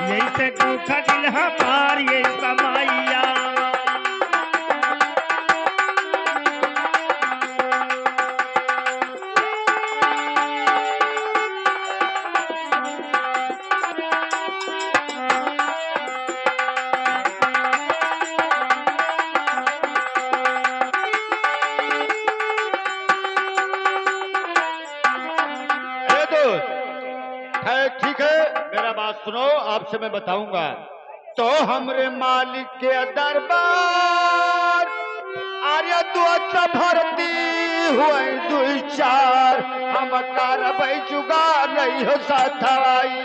यही से दुख दिल हमार ये समैया। है ठीक है, मेरा बात सुनो, आपसे मैं बताऊंगा। तो हमरे मालिक के दरबार आर्य दुआ भरती हुए दुई चार हम कारबई जुगा नहीं हो साथाई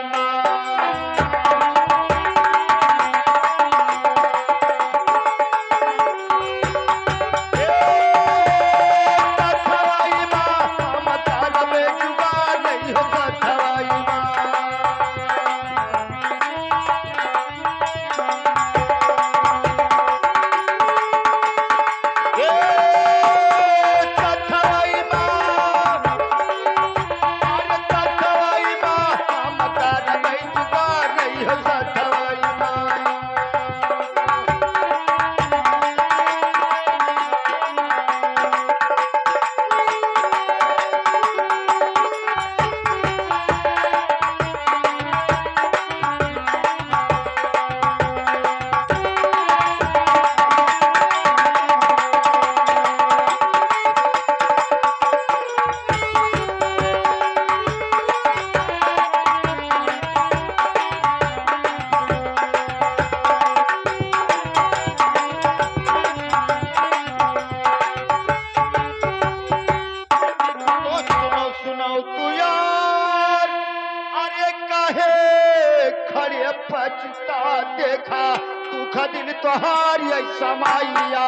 पचता देखा तू खदिल तोहारी समाइया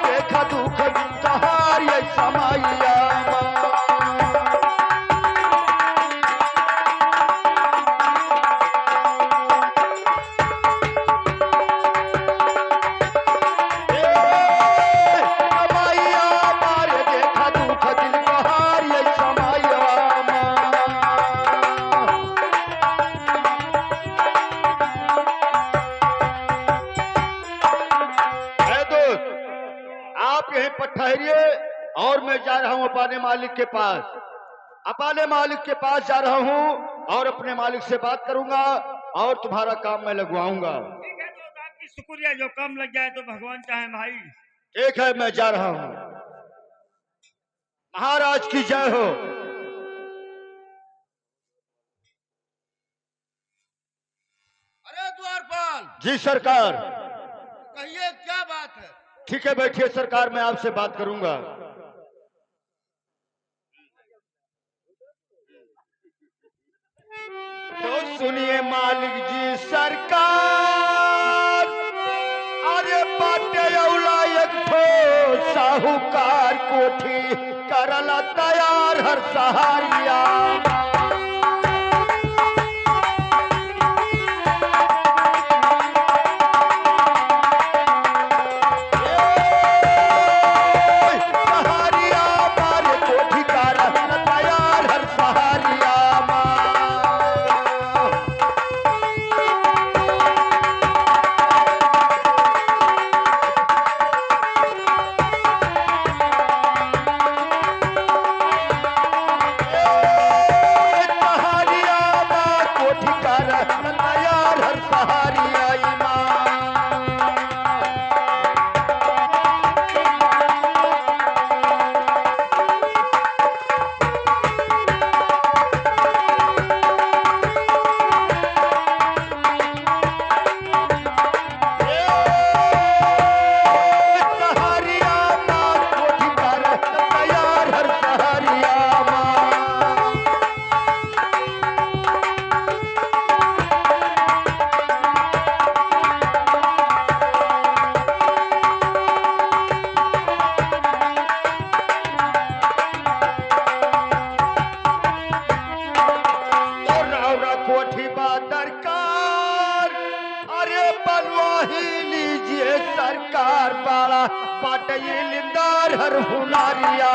देखा तू खदिल तोहारी समाइया ठहरिए और मैं जा रहा हूं अपने मालिक के पास। अपने मालिक के पास जा रहा हूं और अपने मालिक से बात करूंगा और तुम्हारा काम मैं लगवाऊंगा। ठीक है दोस्त, आपकी शुक्रिया, जो काम लग जाए तो भगवान चाहे भाई। ठीक है, मैं जा रहा हूं। महाराज की जय हो। अरे द्वारपाल जी सरकार। कहिए क्या बात है? ठीक है, बैठिए सरकार, मैं आपसे बात करूंगा। तो सुनिए मालिक जी सरकार, अरे बाटे औला एक ठो साहूकार कोठी करला तैयार हर सहारिया। कोठी बा दरकार, अरे बनवा ही लीजिए सरकार, बड़ा बाटे लिंदार हर हुनारिया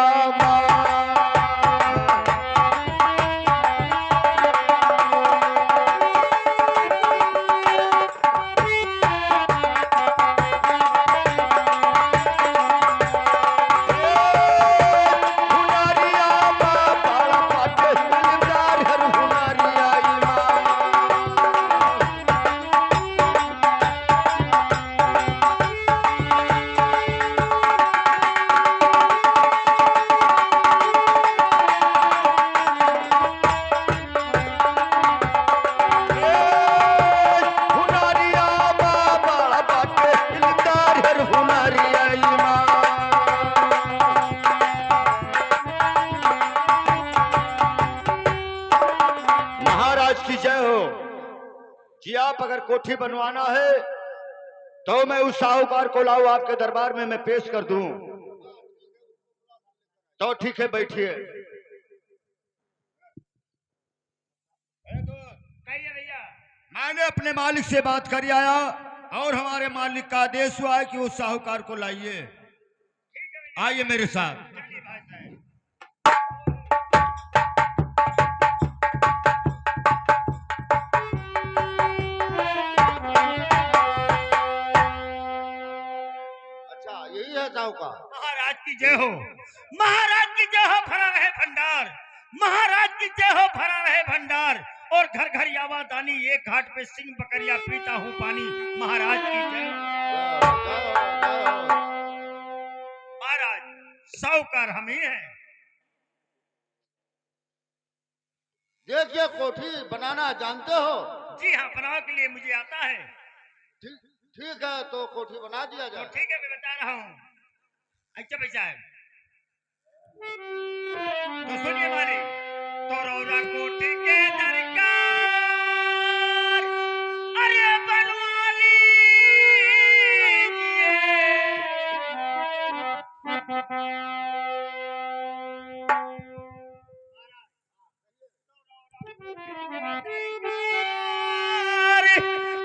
की जय हो जी। आप अगर कोठी बनवाना है तो मैं उस साहूकार को लाऊं आपके दरबार में, मैं पेश कर दूं। तो ठीक है, बैठिए। कहिए भैया। मैंने अपने मालिक से बात कर आया और हमारे मालिक का आदेश हुआ है कि उस साहूकार को लाइए। आइए मेरे साथ। चलिए भाई साहब। अच्छा यही है साहूकार। महाराज की जय हो, महाराज की जय हो, भरा रहे भंडार, महाराज की जय हो, भरा रहे भंडार। और घर घर आवादानी, एक घाट पे सिंह बकरिया पीता हूँ पानी। महाराज की जय हो। महाराज साहूकार हम ही हैं। देखिए कोठी बनाना जानते हो? जी हाँ, बनाव के लिए मुझे आता है। ठीक ठीक है तो कोठी बना दिया तो जाए। ठीक है, मैं बता रहा हूँ। अच्छा भाई साहब, तो सुनिए मारे। तो रौरा कोठी के दरकार, अरे बनवा लीजिए,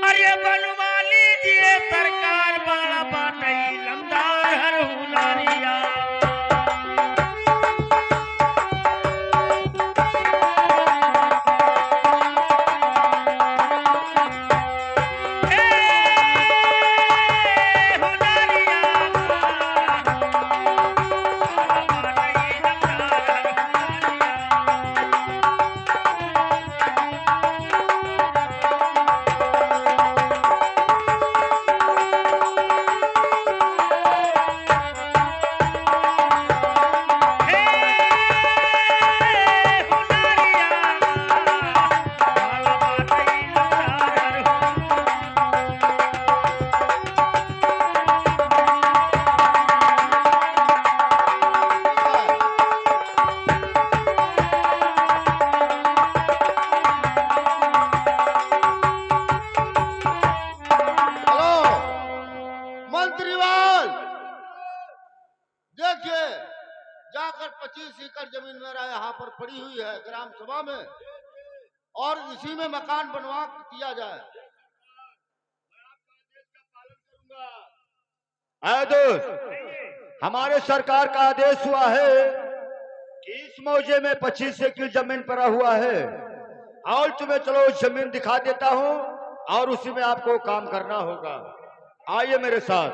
अरे बनवा लीजिए सरकार, बड़ा बाटई लमदार हर हुनारिया। हेलो मंत्रीवाल, देखिए जाकर 25 एकड़ जमीन मेरा यहाँ पर पड़ी हुई है ग्राम सभा में, और इसी में मकान बनवा दिया जाए। है दोस्त, हमारे सरकार का आदेश हुआ है कि इस मौजे में 25 एकड़ जमीन पड़ा हुआ है, और तुम्हें चलो उस जमीन दिखा देता हूं और उसी में आपको काम करना होगा। आइए मेरे साथ।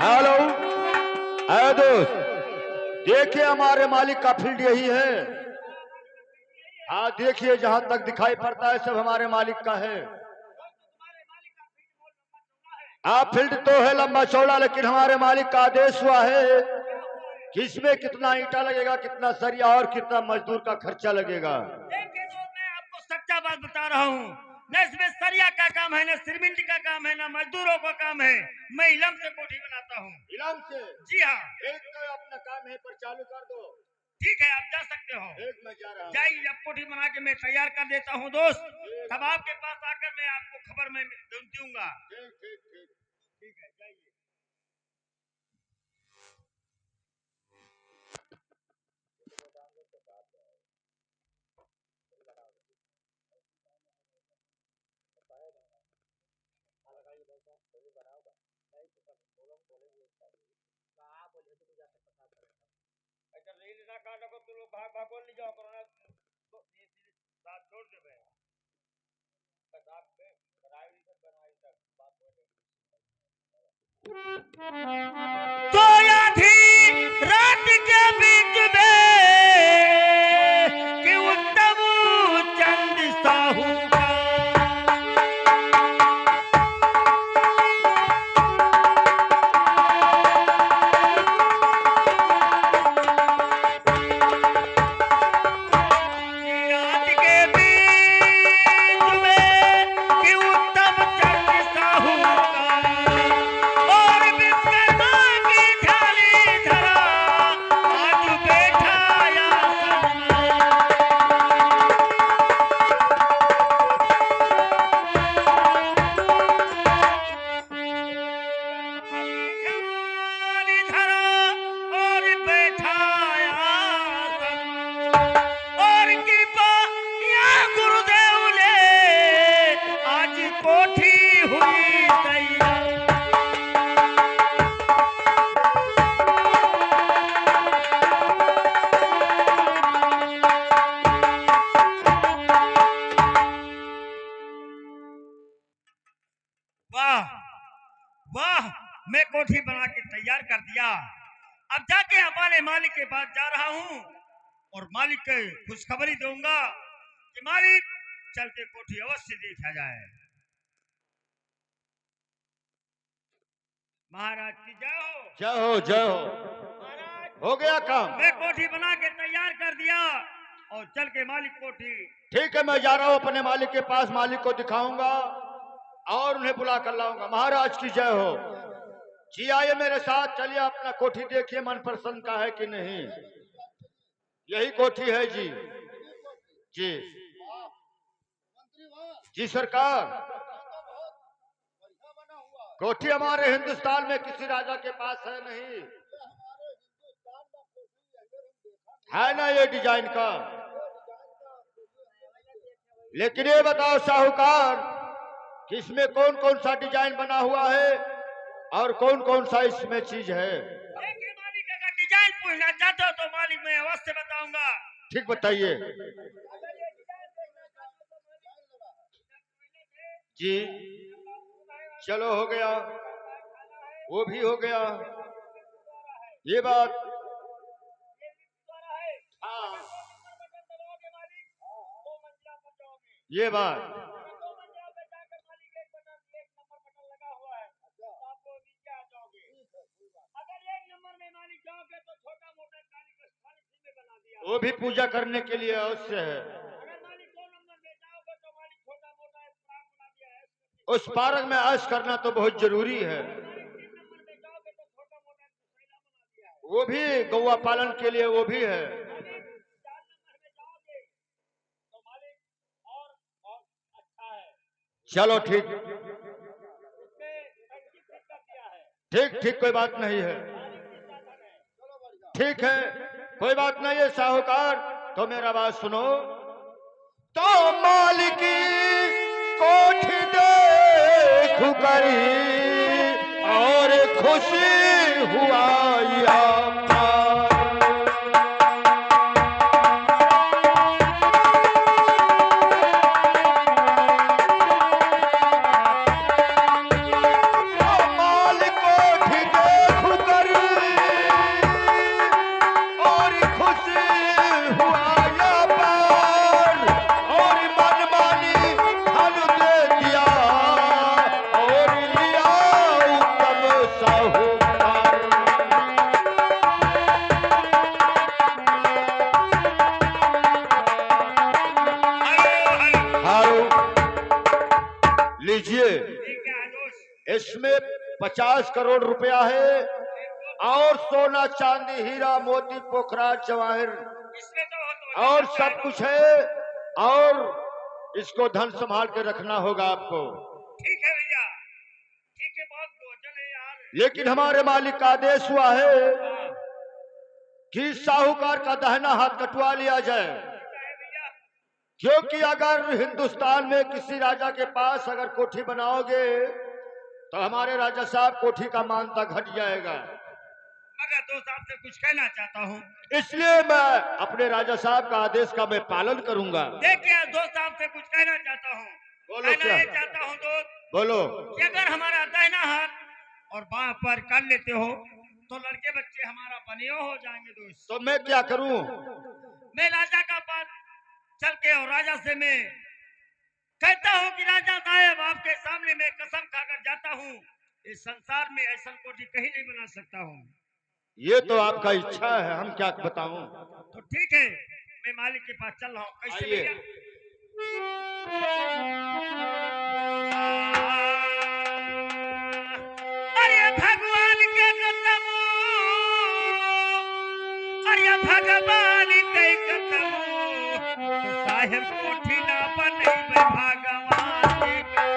हेलो है दोस्त, देखिए हमारे मालिक का फील्ड यही है। हाँ देखिए, जहां तक दिखाई पड़ता है सब हमारे मालिक का है। आप फील्ड तो है लंबा चौड़ा, लेकिन हमारे मालिक का आदेश हुआ है कि इसमें कितना ईंटा लगेगा, कितना सरिया और कितना मजदूर का खर्चा लगेगा। देखिए तो मैं आपको सच्चा बात बता रहा हूँ। न इसमें सरिया का काम है, न सीमेंट का काम है, न मजदूरों का काम है। मैं इलम से कोठी बनाता हूँ। इलम से? जी हाँ। एक तो अपना काम है पर चालू कर दो। ठीक है, आप जा सकते हो। एक मैं जा रहा हूँ। जाइए, अब कोठी बना के मैं तैयार कर देता हूँ दोस्त। तब आपके पास आकर मैं आपको खबर में दूंगा। ठीक ठीक ठीक। ठीक है, जाइए। अच्छा रेल ना काटो को तू लोग भाग भाग बोल नहीं जाओ कोरोना तो ये बात छोड़ दे बे बस आप पे बनाई सब बनाई सब बात हो सोया थी रात के बीच में कि उत्तम चंद साहू का रात के बीच में कि उत्तम चंद साहू का और विश्वकर्मा की थाली धरा आज बैठा आसन थाली धरा और बैठा आसन और कृपा या गुरुदेव ने आज कोठी हुई तैयार वाह वाह मैं कोठी बना के तैयार कर दिया अब जाके हमारे मालिक के पास जा रहा हूँ और मालिक के खुशखबरी दूंगा कि मालिक चल के कोठी अवश्य देखा जाए महाराज की जय हो जय हो जय हो। महाराज हो गया काम। मैं कोठी बना के तैयार कर दिया और चल के मालिक कोठी ठीक है, मैं जा रहा हूँ अपने मालिक के पास, मालिक को दिखाऊंगा और उन्हें बुला कर लाऊंगा। महाराज की जय हो। जी आइए मेरे साथ, चलिए अपना कोठी देखिए मन पसंद का है कि नहीं। यही कोठी है जी। जी मंत्री वाह, जी सरकार। तो बहुत बढ़िया बना हुआ है। कोठी हमारे हिंदुस्तान में किसी राजा के पास है नहीं, ये हमारे हिंदुस्तान में कोठी अगर हम देखा है ना ये डिजाइन का। डिजाइन का कोठी लेकिन ये बताओ साहूकार कि इसमें कौन कौन सा डिजाइन बना हुआ है और कौन कौन सा इसमें चीज है। देखिए मालिक अगर डिजाइन पूछना चाहते हो तो मालिक मैं अवश्य बताऊंगा ठीक बताइए अगर ये डिजाइन देखना चाहते हो तो मालिक जी। चलो हो गया, वो भी हो गया ये बात। हाँ ये बात। वो भी पूजा करने के लिए अवश्य है। उस पार्क में ऐश करना तो बहुत जरूरी है। वो भी गौवा पालन के लिए वो भी है। चलो ठीक ठीक ठीक, कोई बात नहीं है। ठीक है कोई बात नहीं है साहूकार। तो मेरा बात सुनो, तो मालिकी कोठी देख करी और खुशी हुआ या लीजिए। इसमें 50 करोड़ रुपया है और सोना चांदी हीरा मोती पोखरा जवाहिर और सब कुछ है, और इसको धन संभाल के रखना होगा आपको। ठीक है भैया, ठीक है, बहुत भोजन है यार। लेकिन हमारे मालिक का आदेश हुआ है कि साहूकार का दाहिना हाथ कटवा लिया जाए, क्योंकि अगर हिंदुस्तान में किसी राजा के पास अगर कोठी बनाओगे तो हमारे राजा साहब कोठी का मानता घट जाएगा। मगर दोस्त आपसे कुछ कहना चाहता हूँ। इसलिए मैं अपने राजा साहब का आदेश का मैं पालन करूंगा। देखिए दोस्त आपसे कुछ कहना चाहता हूँ। बोलो कहना क्या? ये चाहता हूँ दोस्त बोलो। कि अगर हमारा दाहिना हाथ और बाएं पैर कर लेते हो तो लड़के बच्चे हमारा बनियो हो जाएंगे दोस्त। तो मैं क्या करूं? मैं राजा का पास चल के और राजा से मैं कहता हूँ कि राजा साहब आपके सामने मैं कसम खाकर जाता हूँ इस संसार में ऐसा कोठी कहीं नहीं बना सकता हूँ। ये तो आपका इच्छा है, हम क्या बताऊं। तो ठीक है मैं मालिक के पास चल रहा हूँ। कैसे आइए। भैया? अरे भगवान के कसम, अरे भगवान के कसम, तो साहेब कोठी ना बने भगवान के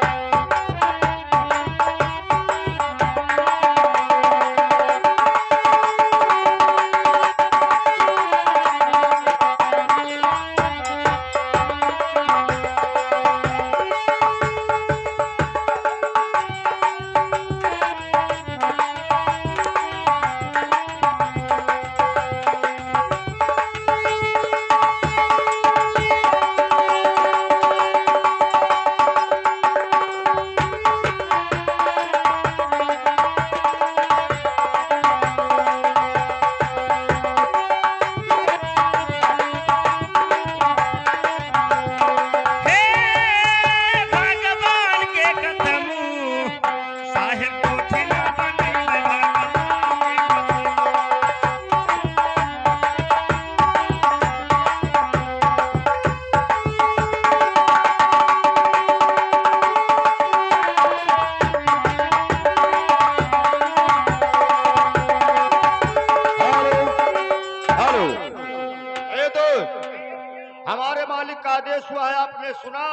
हमारे मालिक का आदेश हुआ है, आपने सुना?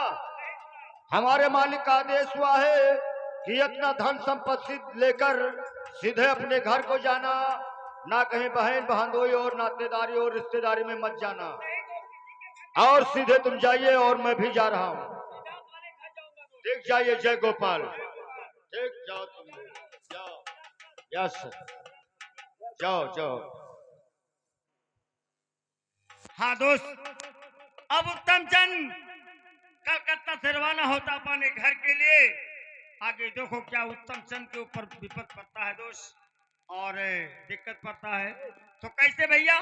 हमारे मालिक का आदेश हुआ है कि इतना धन संपत्ति लेकर सीधे अपने घर को जाना, ना कहीं बहन बहनोई और नातेदारी और रिश्तेदारी में मत जाना, और सीधे तुम जाइए और मैं भी जा रहा हूँ। देख जाइए जय गोपाल, देख जाओ तुम, जाओ। यस, जाओ जाओ। हाँ दोस्त, अब उत्तम चंद कलकत्ता से रवाना होता अपने घर के लिए। आगे देखो क्या उत्तम चंद के ऊपर विपद पड़ता है दोस्त, और दिक्कत पड़ता है। तो कैसे भैया?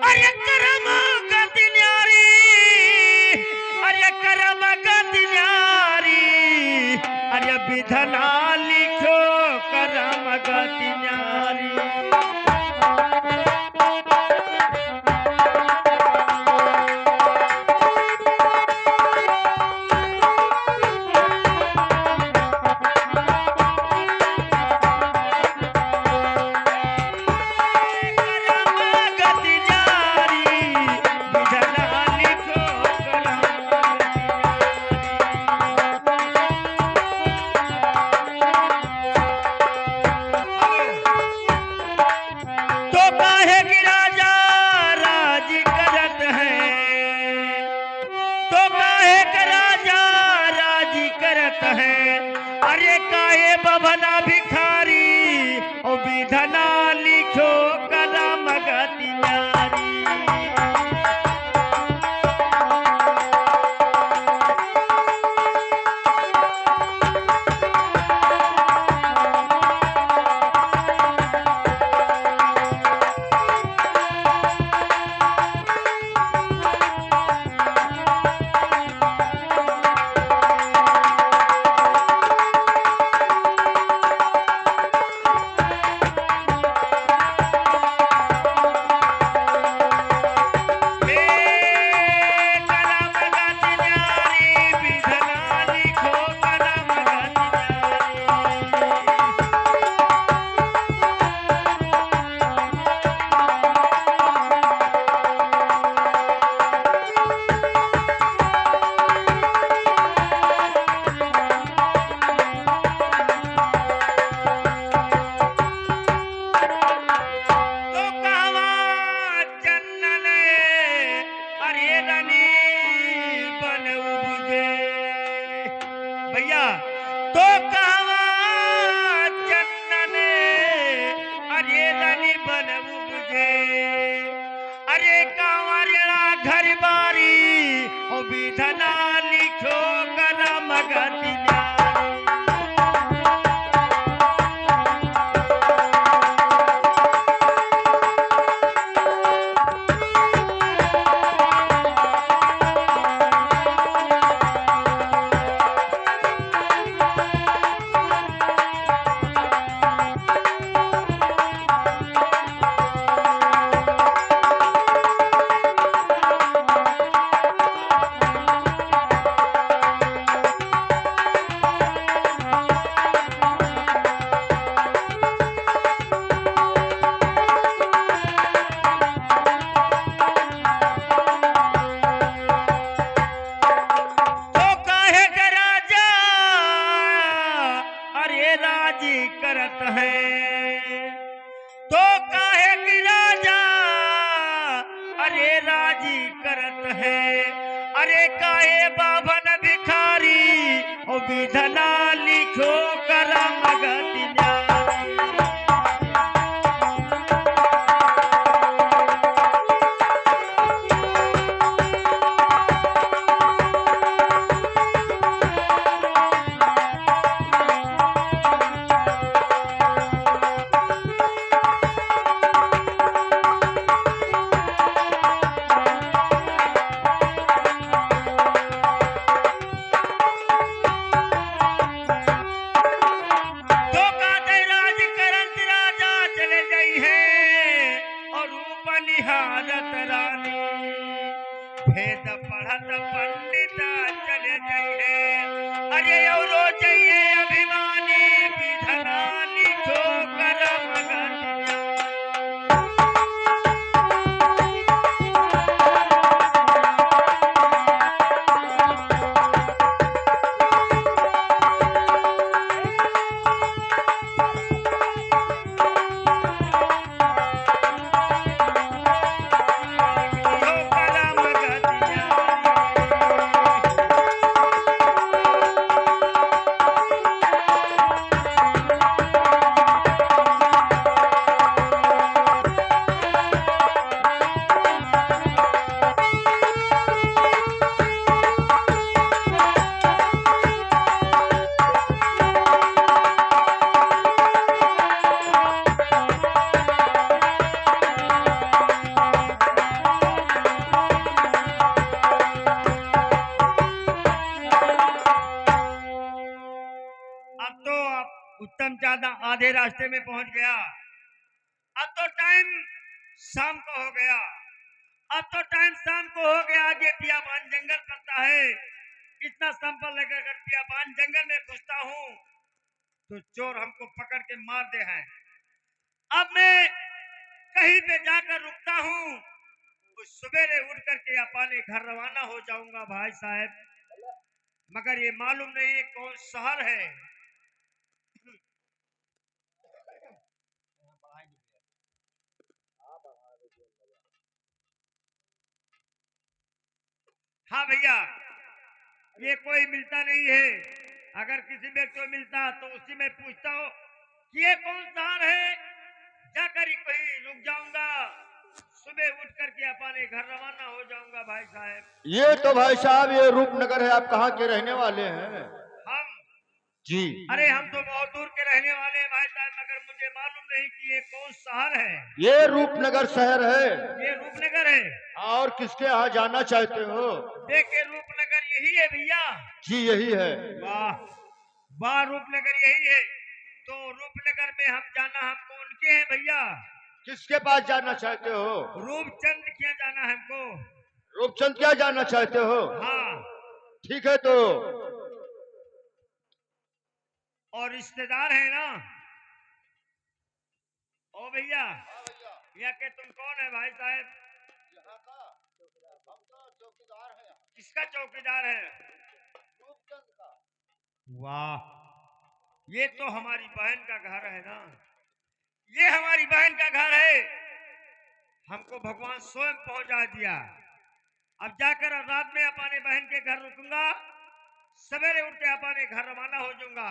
अरे करम गति न्यारी, अरे करम गति न्यारी, अरे विधना लिखो करम गति न्यारी। अरे काहे बभना भिखारी ओ विधना लिखो कदम गति न्यारी। विधना लिखो करम गति न्यारी। तो काहे का राजा अरे राजी करत है, तो काहे की राजा अरे राजी करत है, अरे काहे बाभन भिखारी ओ विधना लिखो करम गति न्यारी। तो काते राज करंत राजा चले गई है और रूप निहारत रानी, भेद पढ़त पंडित चले गई है, अरे औरो चाहिए अभिमानी विधना लिखो करम गति न्यारी। लिखो करम गति न्यारी। अब तो आप उत्तम ज्यादा आधे रास्ते में पहुंच गया। अब तो टाइम शाम को हो गया, अब तो टाइम शाम को हो गया। ये बियाबान जंगल पड़ता है, इतना संपल लेकर अगर बियाबान जंगल में घुसता हूँ तो चोर हमको पकड़ के मार दे हैं। अब मैं कहीं पे जाकर रुकता हूँ, उस सवेरे उठ करके अपने घर रवाना हो जाऊंगा भाई साहब, मगर ये मालूम नहीं है कौन शहर है। हाँ भैया, ये कोई मिलता नहीं है। अगर किसी व्यक्ति को मिलता तो उसी में पूछता हूँ कि ये कौन शहर है, जाकर ही कहीं रुक जाऊंगा, सुबह उठ करके अपने घर रवाना हो जाऊंगा भाई साहब। ये तो भाई साहब ये रूपनगर है, आप कहाँ के रहने वाले हैं? हम जी। अरे हम तो बहुत दूर के रहने वाले हैं भाई साहब, मगर मुझे मालूम नहीं कि ये कौन शहर है। ये रूपनगर शहर है। ये रूपनगर है। और किसके यहाँ जाना चाहते हो? देखे रूपनगर यही है भैया। जी यही है। वाह वाह, रूपनगर यही है। तो रूपनगर में हम जाना हमको उनके हैं भैया। किसके पास जाना चाहते हो? रूपचंद क्या जाना है हमको। रूपचंद क्या जाना चाहते हो? हाँ, ठीक है तो और रिश्तेदार है ना। ओ भैया, हाँ भैया, यहाँ के तुम कौन है भाई साहब? यहाँ का हम तो चौकीदार हैं, किसका चौकीदार है? रूपचंद का। वाह, ये तो हमारी बहन का घर है ना, ये हमारी बहन का घर है। हमको भगवान स्वयं पहुंचा दिया। अब जाकर रात में अपने बहन के घर रुकूंगा, सवेरे उठ के अपने घर रवाना हो जाऊंगा।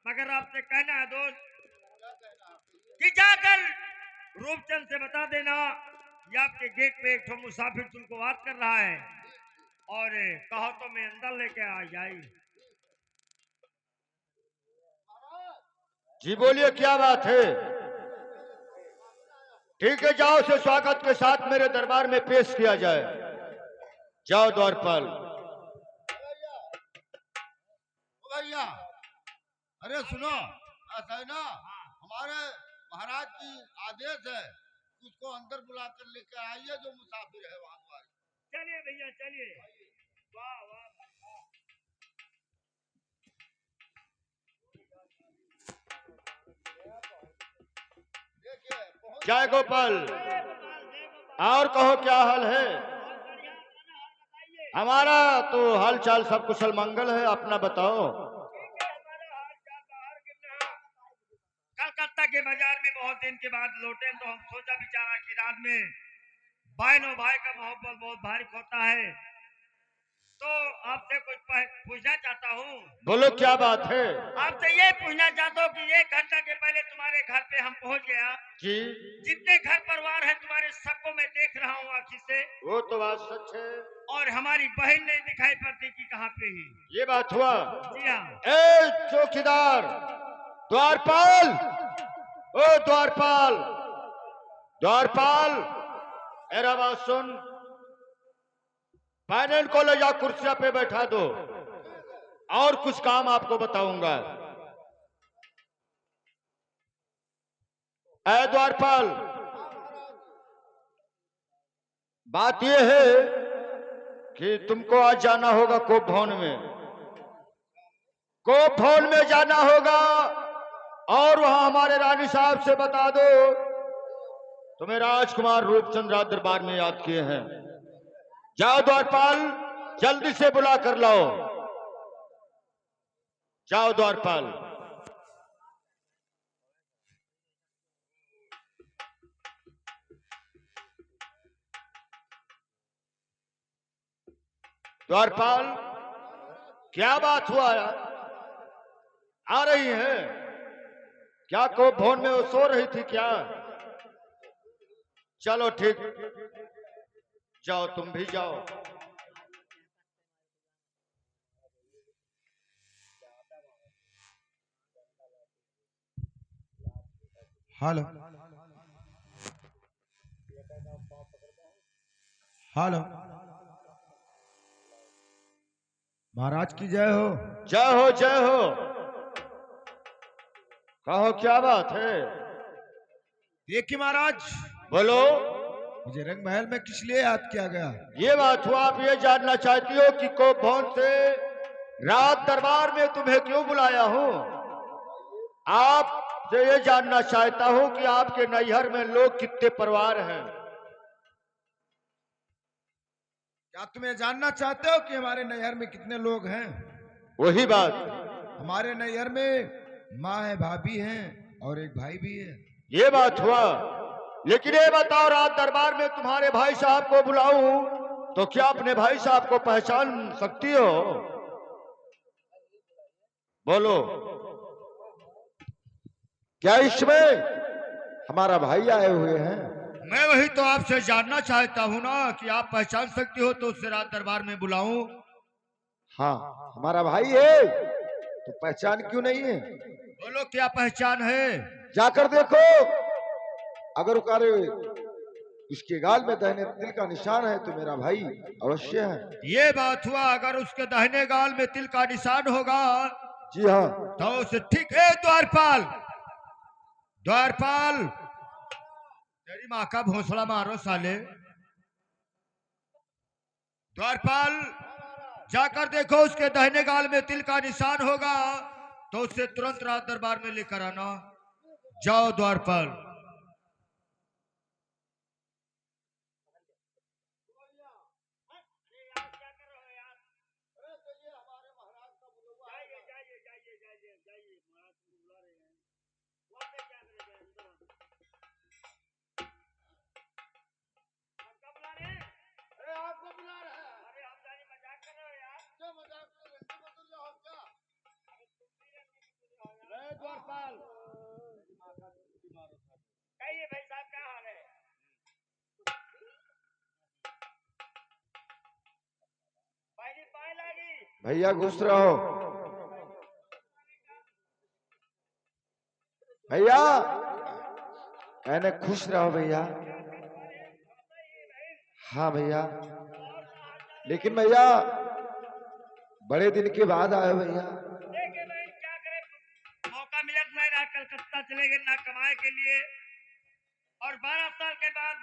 मगर आपसे कहना है दोस्त क्या कहना है? कि जाकर रूपचंद से बता देना ये आपके गेट पे एक ठो मुसाफिर तुमको बात कर रहा है। और कहो तो मैं अंदर लेके आ जाई। जी बोलिए, क्या बात है? ठीक है, जाओ से स्वागत के साथ मेरे दरबार में पेश किया जाए। जाओ द्वारपाल। ओ भैया, अरे सुनो, ऐसा है ना, हमारे महाराज की आदेश है, उसको अंदर बुला कर लेकर आइए, जो मुसाफिर है वहां द्वार। चलिए भैया चलिए। वाह वाह देखिए पहुंच जय गोपाल। जय गोपाल जय गोपाल। और कहो, क्या हाल है? बहुत बढ़िया, अपना हाल बताइए। हमारा तो हाल चाल सब कुशल मंगल है, अपना बताओ। ठीक है, हमारा हाल चाल बाहर गिर रहा। कलकत्ता के बाजार में बहुत दिन के बाद लौटे तो हम सोचा विचारा कि रात में भाई नो भाई का मोहब्बत बहुत भारी होता है। तो आपसे कुछ पूछना चाहता हूँ। बोलो, क्या बात है? आपसे ये पूछना चाहता हूँ कि 1 घंटा के पहले तुम्हारे घर पे हम पहुँच गया। जी, जितने घर परिवार है तुम्हारे सबको मैं देख रहा हूँ आँखी से, वो तो बात सच है। और हमारी बहन नहीं दिखाई पड़ती कि कहाँ पे है। ये बात हुआ। जी हाँ। ए चौकीदार, द्वारपाल, ओ द्वारपाल, द्वारपाल, मेरा बात सुन। पैनल को ले जा, कुर्सियां पे बैठा दो, और कुछ काम आपको बताऊंगा। ए द्वारपाल, बात यह है कि तुमको आज जाना होगा कोप भवन में। कोप भवन में जाना होगा, और वहां हमारे रानी साहब से बता दो तुम्हें राजकुमार रूपचंद्र दरबार में याद किए हैं। जाओ द्वारपाल, जल्दी से बुला कर लाओ। जाओ द्वारपाल। द्वारपाल, क्या बात हुआ यार? आ रही है क्या? कोप भवन में वो सो रही थी क्या? चलो ठीक, जाओ, तुम भी जाओ। हेलो हेलो, महाराज की जय हो। जय हो जय हो। कहो, क्या बात है? देखिए महाराज, बोलो। मुझे रंग महल में किस लिए याद किया गया? ये बात हुआ, आप ये जानना चाहती हो कि कोप भवन से रात दरबार में तुम्हें क्यों बुलाया हूं? आपसे ये जानना चाहता हूं कि आपके नैहर में लोग कितने परिवार हैं। क्या तुम ये जानना चाहते हो कि हमारे नैहर में कितने लोग हैं? वही बात। हमारे नैहर में माँ है, भाभी हैं, और एक भाई भी है। ये बात हुआ, लेकिन ये बताओ, रात दरबार में तुम्हारे भाई साहब को बुलाऊं तो क्या अपने भाई साहब को पहचान सकती हो? बोलो। क्या इसमें हमारा भाई आए हुए हैं? मैं वही तो आपसे जानना चाहता हूं ना कि आप पहचान सकती हो तो उससे रात दरबार में बुलाऊं। हाँ, हमारा भाई है, तो पहचान क्यों नहीं है? बोलो, क्या पहचान है? जाकर देखो, अगर उकारे उसके गाल में दाहिने तिल का निशान है तो मेरा भाई अवश्य है। ये बात हुआ, अगर उसके दाहिने गाल में तिल का निशान होगा जी हाँ। तो उसे ठीक है। द्वारपाल, द्वारपाल, तेरी माँ का भोसड़ा मारो साले। द्वारपाल, जाकर देखो, उसके दाहिने गाल में तिल का निशान होगा तो उसे तुरंत रात दरबार में लेकर आना। जाओ द्वारपाल। अरे आपको बुला रहे हैं। अरे हम जानी मजाक कर रहे हो यार। क्या मजाक कर रहे हैं? बदल जाओ क्या? द्वारपाल, कहिए भाई साहब, क्या हाल है? भैया घुस रहो भैया, कहने खुश रहो भैया। हाँ भैया, लेकिन भैया बड़े दिन के बाद आए भैया। देखे भाई क्या करे, मौका मिला तो नहीं रहा, कलकत्ता चले गए ना कमाए के लिए, और 12 साल के बाद